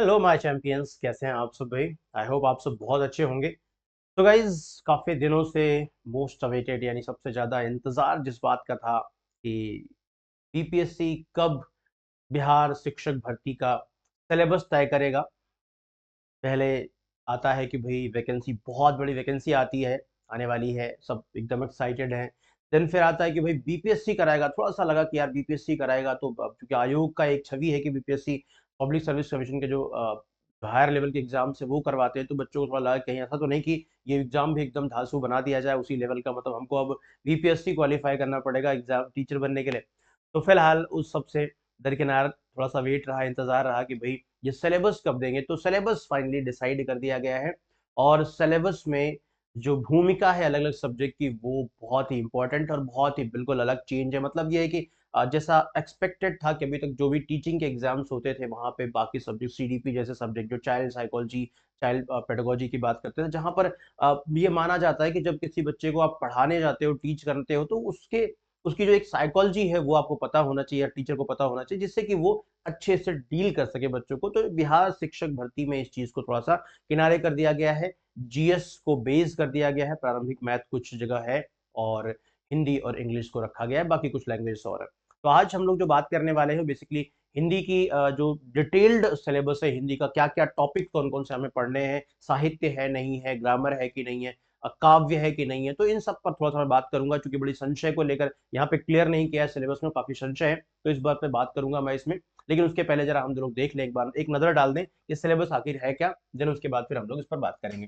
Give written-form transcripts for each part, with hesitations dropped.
Hello my champions, कैसे हैं आप सब भाई। आई होप आप सब बहुत अच्छे होंगे। तो गाइज, काफ़ी दिनों से मोस्ट अवेटेड यानी सबसे ज़्यादा इंतज़ार जिस बात का था कि बीपीएससी कब बिहार शिक्षक भर्ती का सिलेबस तय करेगा। पहले आता है कि भाई वैकेंसी, बहुत बड़ी वैकेंसी आती है, आने वाली है, सब एकदम एक्साइटेड हैं। देन फिर आता है कि भाई बीपीएससी कराएगा। थोड़ा सा लगा कि यार बीपीएससी कराएगा तो अब क्योंकि आयोग का एक छवि है कि बीपीएससी पब्लिक सर्विस कमीशन के जो हायर लेवल के एग्जाम से वो करवाते हैं, तो बच्चों को थोड़ा लगा कहीं ऐसा तो नहीं कि ये एग्जाम भी एकदम धांसू बना दिया जाए उसी लेवल का, मतलब हमको अब बीपीएससी क्वालिफाई करना पड़ेगा एग्जाम टीचर बनने के लिए। तो फिलहाल उस सबसे दरकिनार थोड़ा सा वेट रहा, इंतजार रहा कि भाई ये सिलेबस कब देंगे। तो सिलेबस फाइनली डिसाइड कर दिया गया है, और सिलेबस में जो भूमिका है अलग अलग सब्जेक्ट की वो बहुत ही इंपॉर्टेंट और बहुत ही बिल्कुल अलग चेंज है। मतलब ये है कि जैसा एक्सपेक्टेड था कि अभी तक जो भी टीचिंग के एग्जाम्स होते थे वहां पे बाकी सब्जेक्ट, सीडीपी जैसे सब्जेक्ट, जो चाइल्ड साइकोलॉजी, चाइल्ड पेडागोजी की बात करते थे, जहां पर ये माना जाता है कि जब किसी बच्चे को आप पढ़ाने जाते हो, टीच करते हो, तो उसके उसकी जो एक साइकोलॉजी है वो आपको पता होना चाहिए, टीचर को पता होना चाहिए, जिससे कि वो अच्छे से डील कर सके बच्चों को। तो बिहार शिक्षक भर्ती में इस चीज को थोड़ा सा किनारे कर दिया गया है, जीएस को बेस कर दिया गया है, प्रारंभिक मैथ कुछ जगह है, और हिंदी और इंग्लिश को रखा गया है, बाकी कुछ लैंग्वेज और है। तो आज हम लोग जो बात करने वाले हैं बेसिकली हिंदी की, जो डिटेल्ड सिलेबस है हिंदी का, क्या क्या टॉपिक कौन कौन से हमें पढ़ने हैं, साहित्य है नहीं है, ग्रामर है कि नहीं है, काव्य है कि नहीं है, तो इन सब पर थोड़ा सा मैं बात करूंगा, क्योंकि बड़ी संशय को लेकर यहाँ पे क्लियर नहीं किया है सिलेबस में, काफी संशय है, तो इस बात पे बात करूंगा मैं इसमें। लेकिन उसके पहले जरा हम लोग देख लें, एक बार एक नजर डाल दें कि सिलेबस आखिर है क्या, देन उसके बाद फिर हम लोग इस पर बात करेंगे।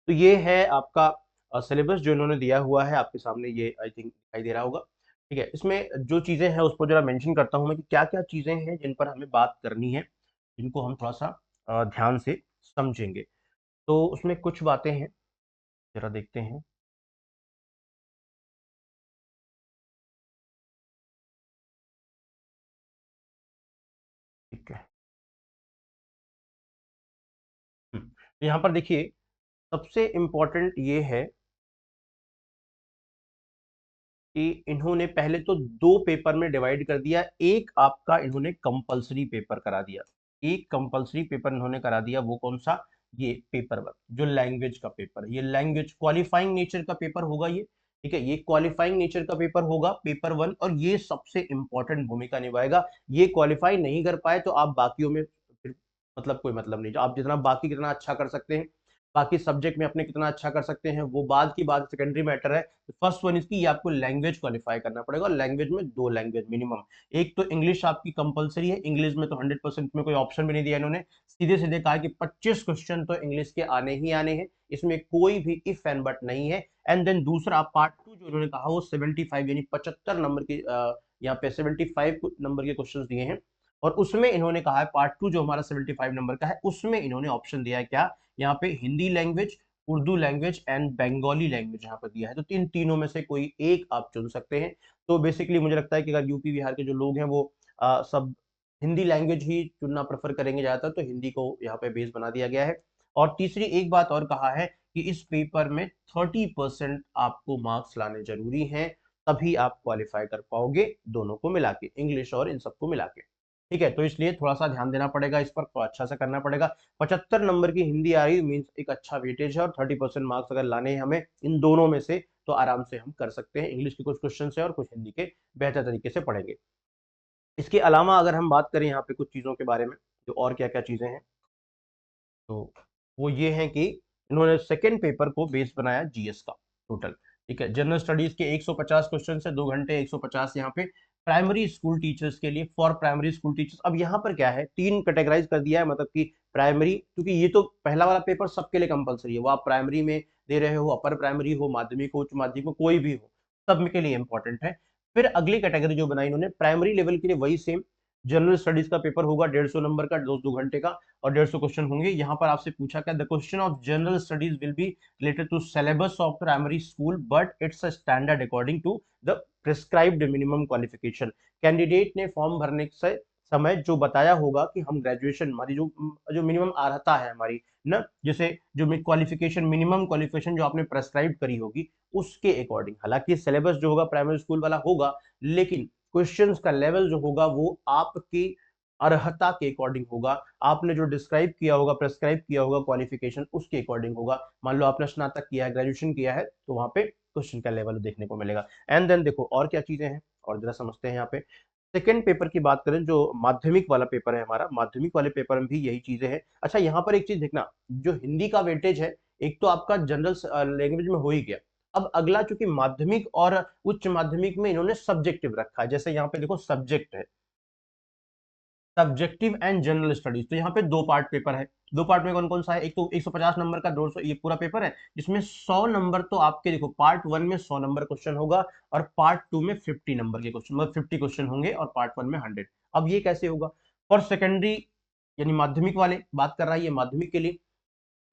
तो ये है आपका सिलेबस जो इन्होंने दिया हुआ है आपके सामने, ये आई थिंक दिखाई दे रहा होगा। ठीक है, इसमें जो चीजें हैं उसको जरा मेंशन करता हूं मैं कि क्या क्या चीजें हैं जिन पर हमें बात करनी है, जिनको हम थोड़ा सा ध्यान से समझेंगे। तो उसमें कुछ बातें हैं, जरा देखते हैं। ठीक है। तो यहाँ पर देखिए, सबसे इम्पोर्टेंट ये है कि इन्होंने पहले तो दो पेपर में डिवाइड कर दिया। एक आपका इन्होंने कंपलसरी पेपर करा दिया, एक कंपलसरी पेपर इन्होंने करा दिया, वो कौन सा? ये पेपर वन, जो लैंग्वेज का पेपर है, ये लैंग्वेज क्वालिफाइंग नेचर का पेपर होगा ये। ठीक है, ये क्वालिफाइंग नेचर का पेपर होगा पेपर वन, और ये सबसे इंपॉर्टेंट भूमिका निभाएगा। ये क्वालिफाई नहीं कर पाए तो आप बाकियों में फिर मतलब कोई मतलब नहीं, जो आप जितना बाकी कितना अच्छा कर सकते हैं, बाकी सब्जेक्ट में अपने कितना अच्छा कर सकते हैं, वो बाद की बात, सेकेंडरी मैटर है। फर्स्ट वन इसकी, ये आपको लैंग्वेज क्वालिफाई करना पड़ेगा, और लैंग्वेज में दो लैंग्वेज मिनिमम। एक तो इंग्लिश आपकी कंपलसरी है, इंग्लिश में तो 100% में कोई ऑप्शन भी नहीं दिया इन्होंने, सीधे सीधे कहा कि 25 क्वेश्चन तो इंग्लिश के आने ही आने हैं, इसमें कोई भी इफ एंड बट नहीं है। एंड देन दूसरा पार्ट टू जो इन्होंने कहा वो 75 यानी 75 नंबर की, यहाँ पे 75 नंबर के क्वेश्चन दिए हैं, और उसमें इन्होंने कहा है पार्ट टू जो हमारा 75 नंबर का है, उसमें इन्होंने ऑप्शन दिया है क्या, यहाँ पे Hindi language, Urdu language and Bengali language यहाँ पर दिया है। तो इन तीनों में से कोई एक आप चुन सकते हैं। तो बेसिकली मुझे लगता है कि अगर यूपी बिहार के जो लोग हैं वो सब हिंदी लैंग्वेज ही चुनना प्रेफर करेंगे ज्यादातर, तो हिंदी को यहाँ पे बेस बना दिया गया है। और तीसरी एक बात और कहा है कि इस पेपर में 30% आपको मार्क्स लाने जरूरी हैं, तभी आप क्वालिफाई कर पाओगे, दोनों को मिला के, इंग्लिश और इन सबको मिला के। ठीक है, तो इसलिए थोड़ा सा ध्यान देना पड़ेगा इस पर, तो अच्छा से करना पड़ेगा। 75 नंबर की हिंदी आ रही मीन्स एक अच्छा वेटेज है, और 30% मार्क्स अगर लाने हैं हमें इन दोनों में से, तो आराम से हम कर सकते हैं। इंग्लिश के कुछ क्वेश्चन है और कुछ हिंदी के बेहतर तरीके से पढ़ेंगे। इसके अलावा अगर हम बात करें यहाँ पे कुछ चीज़ों के बारे में, जो और क्या क्या चीज़ें हैं, तो वो ये है कि इन्होंने सेकेंड पेपर को बेस बनाया जीएस का टोटल। ठीक है, जनरल स्टडीज के 150 क्वेश्चन से 2 घंटे, 150 यहाँ पे प्राइमरी स्कूल टीचर्स के लिए, फॉर प्राइमरी स्कूल टीचर्स। अब यहाँ पर क्या है, तीन कैटेगराइज कर दिया है, मतलब कि प्राइमरी, क्योंकि ये तो पहला वाला पेपर सबके लिए कंपलसरी है, वो आप प्राइमरी में दे रहे हो, अपर प्राइमरी हो, माध्यमिक हो, उच्च माध्यमिक हो, कोई भी हो, सब के लिए इंपॉर्टेंट है। फिर अगली कैटेगरी जो बनाई इन्होंने प्राइमरी लेवल के लिए, वही सेम जनरल स्टडीज का पेपर होगा, 150 नंबर का, 2 घंटे का, और 150 क्वेश्चन होंगे। यहाँ पर आपसे पूछा क्या, the question of general studies will be related to syllabus of primary school but it's a standard according to the prescribed minimum qualification. Candidate ने फॉर्म भरने से समय जो बताया होगा कि हम ग्रेजुएशन, हमारी जो जो मिनिमम अर्हता है हमारी ना, जैसे जो क्वालिफिकेशन, मिनिमम क्वालिफिकेशन जो आपने प्रेस्क्राइब करी होगी उसके अकॉर्डिंग, हालांकि सिलेबस जो होगा प्राइमरी स्कूल वाला होगा, लेकिन क्वेश्चंस का लेवल जो होगा वो आपकी अर्हता के अकॉर्डिंग होगा, आपने जो डिस्क्राइब किया होगा, प्रेस्क्राइब किया होगा क्वालिफिकेशन, उसके अकॉर्डिंग होगा। मान लो आपने स्नातक किया है, ग्रेजुएशन किया है, तो वहां पे क्वेश्चन का लेवल देखने को मिलेगा। एंड देन देखो और क्या चीजें हैं, और जरा समझते हैं यहाँ पे। सेकेंड पेपर की बात करें, जो माध्यमिक वाला पेपर है हमारा, माध्यमिक वाले पेपर में भी यही चीजें हैं। अच्छा, यहाँ पर एक चीज देखना, जो हिंदी का वेटेज है, एक तो आपका जनरल लैंग्वेज में हो ही गया। अब अगला, चूंकि माध्यमिक और उच्च माध्यमिक में इन्होंने सब्जेक्टिव रखा है, जैसे यहाँ पे देखो सब्जेक्ट है, सब्जेक्टिव एंड जनरल स्टडीज, तो यहाँ पे दो पार्ट पेपर है। दो पार्ट में कौन कौन सा है, एक तो 150 नंबर का 200 ये पूरा पेपर है, जिसमें 100 नंबर तो आपके देखो पार्ट वन में 100 नंबर क्वेश्चन होगा, और पार्ट टू में 50 नंबर के क्वेश्चन, मतलब 50 क्वेश्चन होंगे, और पार्ट वन में 100। अब ये कैसे होगा, फॉर सेकेंडरी यानी माध्यमिक वाले बात कर रहा है, ये माध्यमिक के लिए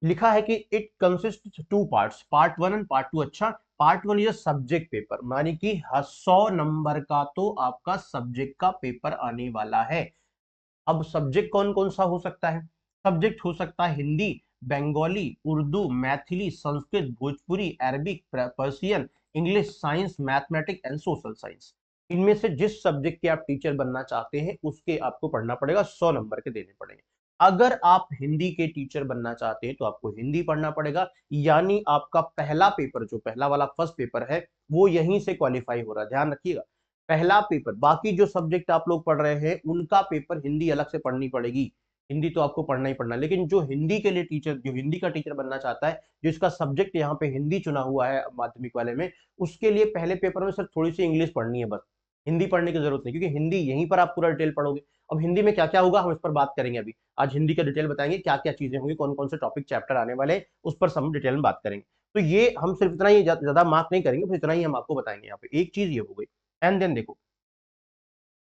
लिखा है कि it consist to parts, part one and part two. अच्छा, part one is subject paper, मानी कि 100 नंबर का तो आपका सब्जेक्ट का पेपर आने वाला है। अब सब्जेक्ट कौन कौन सा हो सकता है, सब्जेक्ट हो सकता है Hindi, Bengali, Urdu, Maithili, Sanskrit, Bhojpuri, Arabic, Persian, English, science, mathematics and social science. इनमें से जिस सब्जेक्ट के आप टीचर बनना चाहते हैं उसके आपको पढ़ना पड़ेगा, 100 नंबर के देने पड़ेंगे। अगर आप हिंदी के टीचर बनना चाहते हैं तो आपको हिंदी पढ़ना पड़ेगा, यानी आपका पहला पेपर, जो पहला वाला फर्स्ट पेपर है, वो यहीं से क्वालिफाई हो रहा है, ध्यान रखिएगा। पहला पेपर, बाकी जो सब्जेक्ट आप लोग पढ़ रहे हैं उनका पेपर हिंदी अलग से पढ़नी पड़ेगी, हिंदी तो आपको पढ़ना ही पढ़ना, लेकिन जो हिंदी के लिए टीचर, जो हिंदी का टीचर बनना चाहता है, जिसका सब्जेक्ट यहाँ पे हिंदी चुना हुआ है माध्यमिक वाले में, उसके लिए पहले पेपर में सिर्फ थोड़ी सी इंग्लिश पढ़नी है बस, हिंदी पढ़ने की जरूरत नहीं, क्योंकि हिंदी यहीं पर आप पूरा डिटेल पढ़ोगे। अब हिंदी में क्या क्या होगा हम इस पर बात करेंगे अभी, आज हिंदी का डिटेल बताएंगे, क्या क्या चीजें होंगी, कौन कौन से टॉपिक चैप्टर आने वाले हैं, उस पर हम डिटेल में बात करेंगे। तो ये हम सिर्फ इतना ही, ज्यादा मार्क नहीं करेंगे, बस इतना ही हम आपको बताएंगे यहाँ पे। एक चीज ये हो गई। एंड देन देखो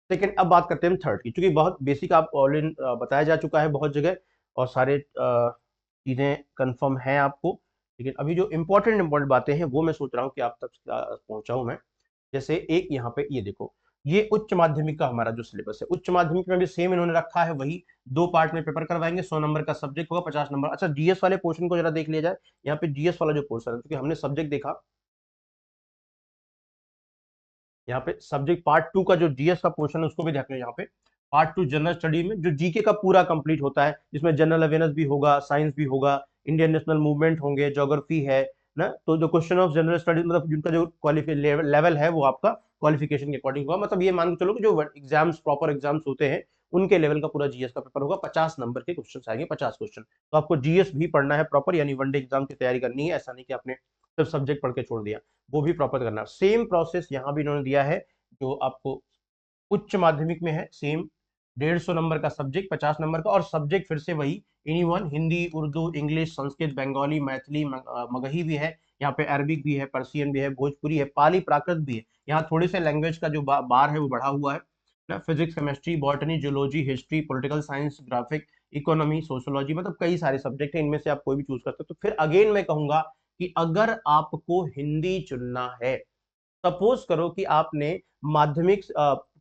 सेकेंड, अब बात करते हैं थर्ड की, क्योंकि बहुत बेसिक आप ऑलरेडी बताया जा चुका है बहुत जगह, और सारे चीजें कंफर्म हैं आपको, लेकिन अभी जो इंपॉर्टेंट बातें हैं वो मैं सोच रहा हूँ कि आप तक पहुंचाऊं मैं। जैसे एक यहाँ पे ये देखो, ये उच्च माध्यमिक का हमारा जो सिलेबस है, उच्च माध्यमिक में भी सेम इन्होंने रखा है, वही दो पार्ट में पेपर करवाएंगे, 100 नंबर का सब्जेक्ट होगा, 50 नंबर। अच्छा, जीएस वाले पोर्शन को जरा देख लिया जाए, यहाँ पे जीएस वाला जो पोर्शन है, क्योंकि हमने सब्जेक्ट देखा, यहाँ पे सब्जेक्ट पार्ट टू का जो जीएस का पोर्शन है उसको भी देख लो। यहाँ पे पार्ट टू जनरल स्टडी में जो जीके का पूरा कंप्लीट होता है, जिसमें जनरल अवेयरनेस भी होगा, साइंस भी होगा, इंडियन नेशनल मूवमेंट होंगे, ज्योग्राफी है ना, तो जो क्वेश्चन ऑफ जनरल स्टडीज, मतलब जिनका जो क्वालिफाई लेवल है वो आपका क्वालिफिकेशन के अकॉर्डिंग होगा, मतलब ये मान के चलो कि जो एग्जाम्स, प्रॉपर एग्जाम्स होते हैं उनके लेवल का पूरा जीएस का पेपर होगा, 50 नंबर के क्वेश्चन आएंगे, 50 क्वेश्चन। तो आपको जीएस भी पढ़ना है प्रॉपर, यानी वनडे एग्जाम की तैयारी करनी है, ऐसा नहीं कि आपने सिर्फ सब्जेक्ट पढ़ के छोड़ दिया, वो भी प्रॉपर करना। सेम प्रोसेस यहाँ भी इन्होंने दिया है, जो आपको उच्च माध्यमिक में है, सेम 150 नंबर का सब्जेक्ट, 50 नंबर का, और सब्जेक्ट फिर से वही any one, Hindi, Urdu, English, Sanskrit, Bengali, Maithili, Magahi भी है, यहाँ पे अरबिक भी है, पर्शियन भी है, भोजपुरी है, पाली प्राकृत भी है। यहाँ थोड़े से लैंग्वेज का जो बार है वो बढ़ा हुआ है ना, physics, chemistry, botany, geology, history, political science, graphic, economy, sociology, मतलब कई सारे सब्जेक्ट हैं, इनमें से आप कोई भी चूज करते हो। तो फिर अगेन मैं कहूंगा कि अगर आपको हिंदी चुनना है, सपोज करो कि आपने माध्यमिक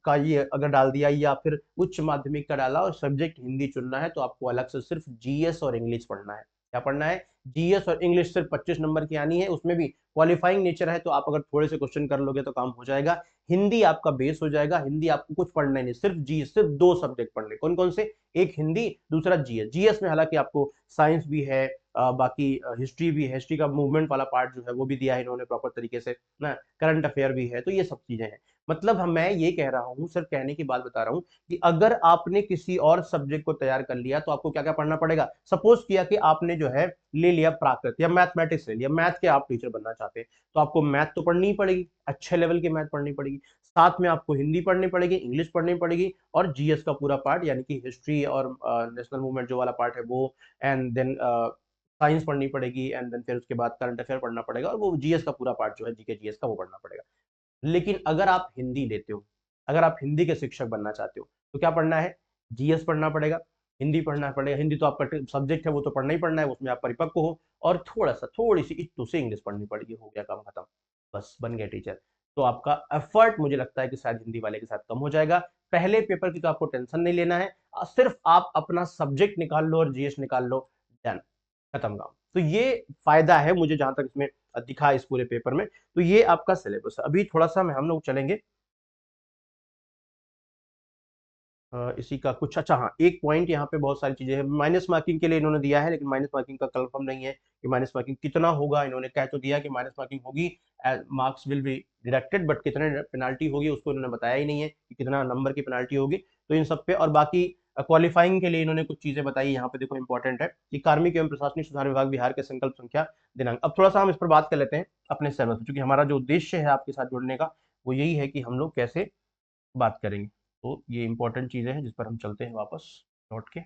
का ये अगर डाल दिया, या फिर उच्च माध्यमिक का डाला और सब्जेक्ट हिंदी चुनना है, तो आपको अलग से सिर्फ जीएस और इंग्लिश पढ़ना है। क्या पढ़ना है? जीएस और इंग्लिश सिर्फ 25 नंबर की आनी है, उसमें भी क्वालिफाइंग नेचर है, तो आप अगर थोड़े से क्वेश्चन कर लोगे तो काम हो जाएगा। हिंदी आपका बेस हो जाएगा, हिंदी आपको कुछ पढ़ना ही नहीं, सिर्फ जीएस, सिर्फ दो सब्जेक्ट पढ़ने, कौन कौन से, एक हिंदी, दूसरा जीएस। जीएस में हालांकि आपको साइंस भी है, बाकी हिस्ट्री भी है, हिस्ट्री का मूवमेंट वाला पार्ट जो है वो भी दिया है इन्होंने प्रॉपर तरीके से ना, करंट अफेयर भी है, तो ये सब चीजें हैं। मतलब मैं ये कह रहा हूँ, सिर्फ कहने की बात बता रहा हूँ कि अगर आपने किसी और सब्जेक्ट को तैयार कर लिया तो आपको क्या क्या पढ़ना पड़ेगा। सपोज किया कि आपने जो है ले लिया प्राकृत या मैथमेटिक्स ले लिया, मैथ के आप टीचर बनना चाहते हैं, तो आपको मैथ तो पढ़नी ही पड़ेगी, अच्छे लेवल की मैथ पढ़नी पड़ेगी, साथ में आपको हिंदी पढ़नी पड़ेगी, इंग्लिश पढ़नी पड़ेगी, और जीएस का पूरा पार्ट, यानी कि हिस्ट्री और नेशनल मूवमेंट जो वाला पार्ट है वो, एंड देन साइंस पढ़नी पड़ेगी, एंड देन फिर उसके बाद करंट अफेयर पढ़ना पड़ेगा, और वो जीएस का पूरा पार्ट जो है, जीके जीएस का, वो पढ़ना पड़ेगा। लेकिन अगर आप हिंदी लेते हो, अगर आप हिंदी के शिक्षक बनना चाहते हो, तो क्या पढ़ना है? जीएस पढ़ना पड़ेगा, हिंदी पढ़ना पड़ेगा, हिंदी तो आपका सब्जेक्ट है, वो तो पढ़ना ही पढ़ना है, उसमें आप परिपक्व हो, और थोड़ा सा, थोड़ी सी इतू से इंग्लिश पढ़नी पड़ेगी, हो गया काम खत्म, बस बन गया टीचर। तो आपका एफर्ट मुझे लगता है कि शायद हिंदी वाले के साथ कम हो जाएगा। पहले पेपर की तो आपको टेंशन नहीं लेना है, सिर्फ आप अपना सब्जेक्ट निकाल लो और जीएस निकाल लो, डन, खत्म काम। तो ये फायदा है मुझे जहां तक इसमें दिखा इस पूरे पेपर में। तो ये आपका सिलेबस है। अभी थोड़ा सा हम लोग चलेंगे इसी का कुछ, अच्छा हाँ, एक पॉइंट यहाँ पे बहुत सारी चीजें हैं, माइनस मार्किंग के लिए इन्होंने दिया है, लेकिन माइनस मार्किंग का कंफर्म नहीं है कि माइनस मार्किंग कितना होगा। इन्होंने कह तो दिया कि माइनस मार्किंग होगी, marks will be deducted, but कितने पेनाल्टी होगी उसको इन्होंने बताया ही नहीं है कि कितना नंबर की पेनाल्टी होगी। तो इन सब पे, और बाकी क्वालिफाइंग के लिए इन्होंने कुछ चीजें बताई यहाँ पे, देखो इंपॉर्टेंट है कि कार्मिक एवं प्रशासनिक सुधार विभाग बिहार के संकल्प संख्या दिनांक। अब थोड़ा सा हम इस पर बात कर लेते हैं अपने सिलेबस में, क्योंकि हमारा जो उद्देश्य है आपके साथ जुड़ने का वो यही है कि हम लोग कैसे बात करेंगे। तो ये इंपॉर्टेंट चीजें हैं जिस पर हम चलते हैं वापस लौट के।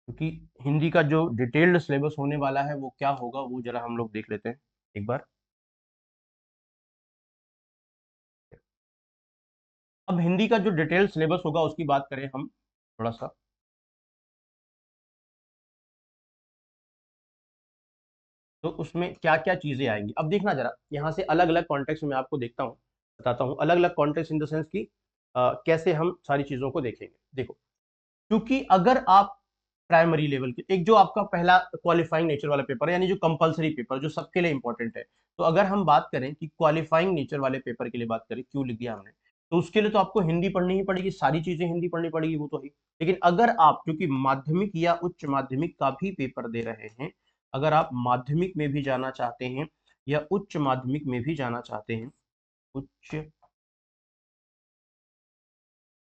क्योंकि हिंदी का जो डिटेल्ड सिलेबस होने वाला है वो क्या होगा वो जरा हम लोग देख लेते हैं एक बार। अब हिंदी का जो डिटेल्ड सिलेबस होगा उसकी बात करें हम थोड़ा सा, तो उसमें क्या क्या चीजें आएंगी। अब देखना जरा यहाँ से अलग अलग कॉन्टेक्स्ट में आपको देखता हूँ, बताता हूँ अलग अलग कॉन्टेक्स्ट इन द सेंस की कैसे हम सारी चीजों को देखेंगे। देखो, क्योंकि अगर आप प्राइमरी लेवल के, एक जो आपका पहला क्वालिफाइंग नेचर वाला पेपर है, यानी जो कंपलसरी पेपर जो सबके लिए इंपॉर्टेंट है, तो अगर हम बात करें कि क्वालिफाइंग नेचर वाले पेपर के लिए बात करें, क्यों लिख दिया हमने, तो उसके लिए तो आपको हिंदी पढ़नी ही पड़ेगी, सारी चीजें हिंदी पढ़नी पड़ेगी, वो तो है। लेकिन अगर आप क्योंकि माध्यमिक या उच्च माध्यमिक का भी पेपर दे रहे हैं, अगर आप माध्यमिक में भी जाना चाहते हैं या उच्च माध्यमिक में भी जाना चाहते हैं, उच्च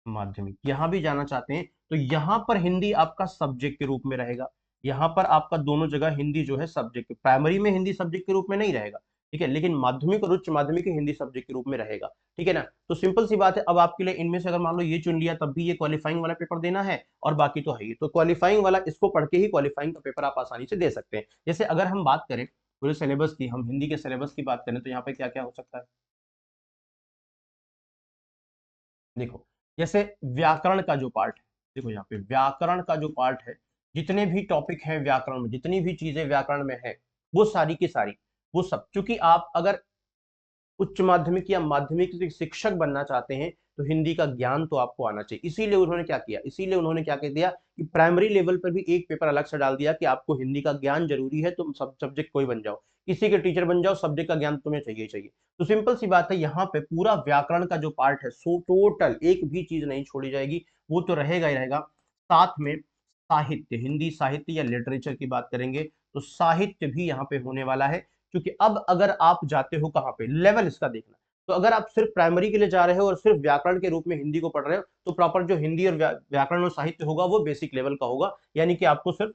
माध्यमिक यहां भी जाना चाहते हैं, तो यहां पर हिंदी आपका सब्जेक्ट के रूप में रहेगा। यहां पर आपका दोनों जगह हिंदी जो है सब्जेक्ट, प्राइमरी में हिंदी सब्जेक्ट के रूप में नहीं रहेगा, ठीक है, लेकिन माध्यमिक और उच्च माध्यमिक हिंदी सब्जेक्ट के रूप में रहेगा, ठीक है ना। तो सिंपल सी बात है, अब आपके लिए इनमें से अगर मान लो ये चुन लिया, तब भी ये क्वालिफाइंग वाला पेपर देना है, और बाकी तो है ही, तो क्वालिफाइंग वाला इसको पढ़ के ही क्वालिफाइंग का पेपर आप आसानी से दे सकते हैं। जैसे अगर हम बात करें पूरे सिलेबस की, हम हिंदी के सिलेबस की बात करें, तो यहाँ पे क्या क्या हो सकता है। देखो, जैसे व्याकरण का जो पार्ट है, देखो यहाँ पे व्याकरण का जो पार्ट है, जितने भी टॉपिक हैं व्याकरण में, जितनी भी चीजें व्याकरण में है, वो सारी की सारी, वो सब, क्योंकि आप अगर उच्च माध्यमिक या माध्यमिक से शिक्षक बनना चाहते हैं, तो हिंदी का ज्ञान तो आपको आना चाहिए। इसीलिए उन्होंने क्या किया, इसीलिए उन्होंने क्या कह दिया कि प्राइमरी लेवल पर भी एक पेपर अलग से डाल दिया कि आपको हिंदी का ज्ञान जरूरी है, तुम सब सब्जेक्ट कोई बन जाओ, किसी के टीचर बन जाओ, सब्जेक्ट का ज्ञान तुम्हें चाहिए चाहिए। तो सिंपल सी बात है, यहाँ पे पूरा व्याकरण का जो पार्ट है, सो टोटल एक भी चीज नहीं छोड़ी जाएगी, वो तो रहेगा ही रहेगा। साथ में साहित्य, हिंदी साहित्य या लिटरेचर की बात करेंगे, तो साहित्य भी यहाँ पे होने वाला है। क्योंकि अब अगर आप जाते हो कहाँ पे, लेवल इसका देखना, तो अगर आप सिर्फ प्राइमरी के लिए जा रहे हो और सिर्फ व्याकरण के रूप में हिंदी को पढ़ रहे हो, तो प्रॉपर जो हिंदी और व्याकरण और साहित्य होगा वो बेसिक लेवल का होगा, यानी कि आपको सिर्फ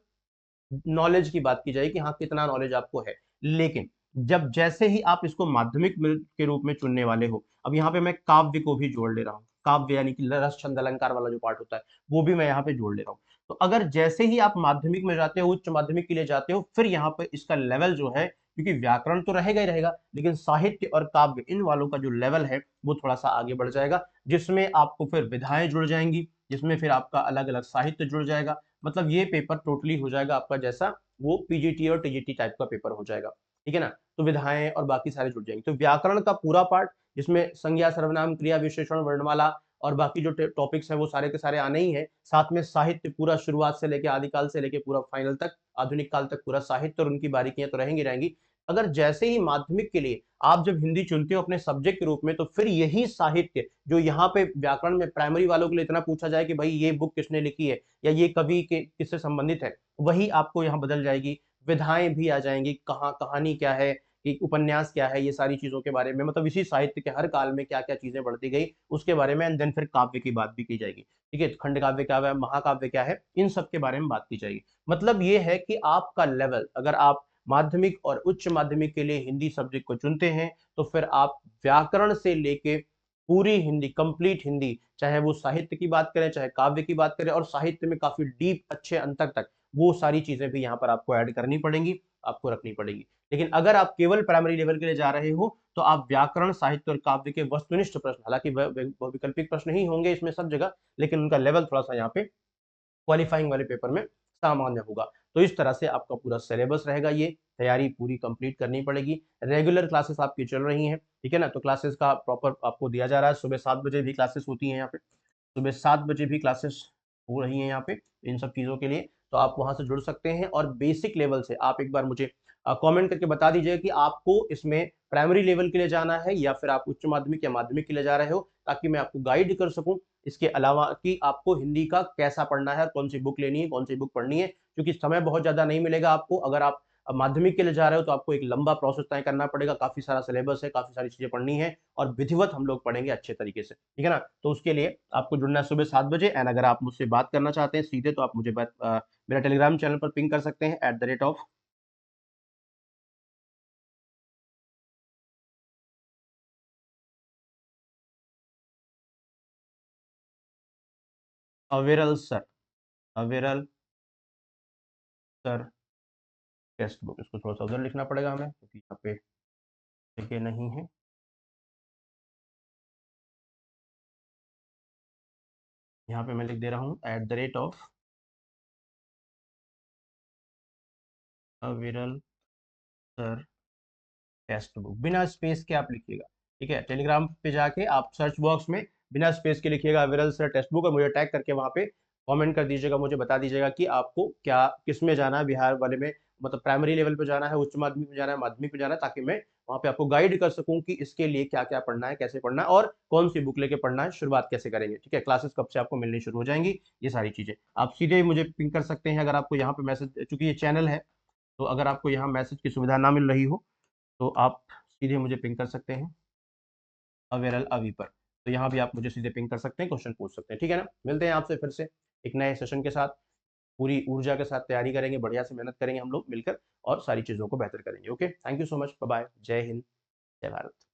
नॉलेज की बात की जाएगी कि हाँ कितना नॉलेज आपको है। लेकिन जब जैसे ही आप इसको माध्यमिक के रूप में चुनने वाले हो, अब यहाँ पे मैं काव्य को भी जोड़ ले रहा हूँ, काव्य यानी कि रस छंद अलंकार वाला जो पार्ट होता है, वो भी मैं यहाँ पे जोड़ ले रहा हूँ। तो अगर जैसे ही आप माध्यमिक में जाते हो, उच्च माध्यमिक के लिए जाते हो, फिर यहाँ पे इसका लेवल जो है, क्योंकि व्याकरण तो रहेगा ही रहेगा, लेकिन साहित्य और काव्य इन वालों का जो लेवल है वो थोड़ा सा आगे बढ़ जाएगा, जिसमें आपको फिर विधाएं जुड़ जाएंगी, जिसमें फिर आपका अलग अलग साहित्य जुड़ जाएगा। मतलब ये पेपर टोटली हो जाएगा आपका जैसा वो पीजीटी और टीजीटी टाइप का पेपर हो जाएगा, ठीक है ना। तो विधाएं और बाकी सारे जुड़ जाएंगे। तो व्याकरण का पूरा पार्ट, जिसमें संज्ञा सर्वनाम क्रिया विशेषण वर्णमाला और बाकी जो टॉपिक्स हैं वो सारे के सारे आने ही हैं। साथ में साहित्य पूरा शुरुआत से लेके आदिकाल से लेके पूरा फाइनल तक, आधुनिक काल तक पूरा साहित्य और उनकी बारीकियां तो रहेंगी रहेंगी। अगर जैसे ही माध्यमिक के लिए आप जब हिंदी चुनते हो अपने सब्जेक्ट के रूप में, तो फिर यही साहित्य जो यहाँ पे व्याकरण में प्राइमरी वालों के लिए इतना पूछा जाए कि भाई ये बुक किसने लिखी है या ये कवि के किससे संबंधित है, वही आपको यहाँ बदल जाएगी। विधाएं भी आ जाएंगी, कहाँ कहानी क्या है, कि उपन्यास क्या है, ये सारी चीजों के बारे में, मतलब इसी साहित्य के हर काल में क्या क्या चीजें बढ़ती गई उसके बारे में, एंड देन फिर काव्य की बात भी की जाएगी, ठीक है, खंड काव्य क्या है, महाकाव्य क्या है, इन सब के बारे में बात की जाएगी। मतलब ये है कि आपका लेवल, अगर आप माध्यमिक और उच्च माध्यमिक के लिए हिंदी सब्जेक्ट को चुनते हैं, तो फिर आप व्याकरण से लेके पूरी हिंदी, कंप्लीट हिंदी, चाहे वो साहित्य की बात करें चाहे काव्य की बात करें, और साहित्य में काफी डीप अच्छे अंतर तक, वो सारी चीजें भी यहाँ पर आपको ऐड करनी पड़ेंगी, आपको रखनी पड़ेगी। लेकिन अगर आप केवल प्राइमरी लेवल के लिए जा रहे हो, तो आप व्याकरण साहित्य और काव्य के वस्तुनिष्ठ प्रश्न, हालांकि वैकल्पिक प्रश्न ही होंगे इसमें सब जगह, लेकिन उनका लेवल थोड़ा सा यहाँ पे क्वालिफाइंग वाले पेपर में सामान्य होगा। तो इस तरह से आपका पूरा सिलेबस रहेगा, ये तैयारी पूरी कंप्लीट करनी पड़ेगी। रेगुलर क्लासेस आपकी चल रही हैं, ठीक है ना, तो क्लासेस का प्रॉपर आपको दिया जा रहा है, सुबह 7 बजे भी क्लासेस होती हैं यहाँ पे, सुबह 7 बजे भी क्लासेस हो रही हैं यहाँ पे इन सब चीज़ों के लिए। तो आप वहाँ से जुड़ सकते हैं, और बेसिक लेवल से आप एक बार मुझे कमेंट करके बता दीजिएगा कि आपको इसमें प्राइमरी लेवल के लिए जाना है या फिर आप उच्च माध्यमिक या माध्यमिक के लिए जा रहे हो, ताकि मैं आपको गाइड कर सकूं इसके अलावा कि आपको हिंदी का कैसा पढ़ना है, कौन सी बुक लेनी है, कौन सी बुक पढ़नी है, क्योंकि समय बहुत ज्यादा नहीं मिलेगा आपको। अगर आप माध्यमिक के लिए जा रहे हो तो आपको एक लंबा प्रोसेस तय करना पड़ेगा, काफी सारा सिलेबस है, काफी सारी चीजें पढ़नी है और विधिवत हम लोग पढ़ेंगे अच्छे तरीके से, ठीक है ना। तो उसके लिए आपको जुड़ना है सुबह 7 बजे। एंड अगर आप मुझसे बात करना चाहते हैं सीधे तो आप मुझे मेरा टेलीग्राम चैनल पर पिंग कर सकते हैं @ अविरल सर, अविरल सर टेक्स्ट बुक। इसको थोड़ा सा उधर लिखना पड़ेगा हमें क्योंकि यहाँ पे लिखे नहीं है। यहाँ पे मैं लिख दे रहा हूँ @ अविरल सर टेक्स्ट बुक, बिना स्पेस के आप लिखिएगा, ठीक है। टेलीग्राम पे जाके आप सर्च बॉक्स में बिना स्पेस के लिखिएगा अविरल सर टेक्स्ट बुक और मुझे टैग करके वहाँ पे कमेंट कर दीजिएगा, मुझे बता दीजिएगा कि आपको क्या किस में जाना है, बिहार वाले में, मतलब प्राइमरी लेवल पे जाना है, उच्च माध्यमिक में जाना है, माध्यमिक में जाना है, ताकि मैं वहाँ पे आपको गाइड कर सकूँ कि इसके लिए क्या क्या पढ़ना है, कैसे पढ़ना है और कौन सी बुक लेके पढ़ना है, शुरुआत कैसे करेंगे, ठीक है। क्लासेस कब से आपको मिलनी शुरू हो जाएंगी, ये सारी चीजें आप सीधे ही मुझे पिंग कर सकते हैं। अगर आपको यहाँ पे मैसेज, चूंकि ये चैनल है तो अगर आपको यहाँ मैसेज की सुविधा ना मिल रही हो तो आप सीधे मुझे पिंग कर सकते हैं अवेरल अवी पर। तो यहाँ भी आप मुझे सीधे पिंग कर सकते हैं, क्वेश्चन पूछ सकते हैं, ठीक है ना। मिलते हैं आपसे फिर से एक नए सेशन के साथ, पूरी ऊर्जा के साथ तैयारी करेंगे, बढ़िया से मेहनत करेंगे हम लोग मिलकर और सारी चीज़ों को बेहतर करेंगे। Okay, thank you so much, bye bye, जय हिंद, जय भारत।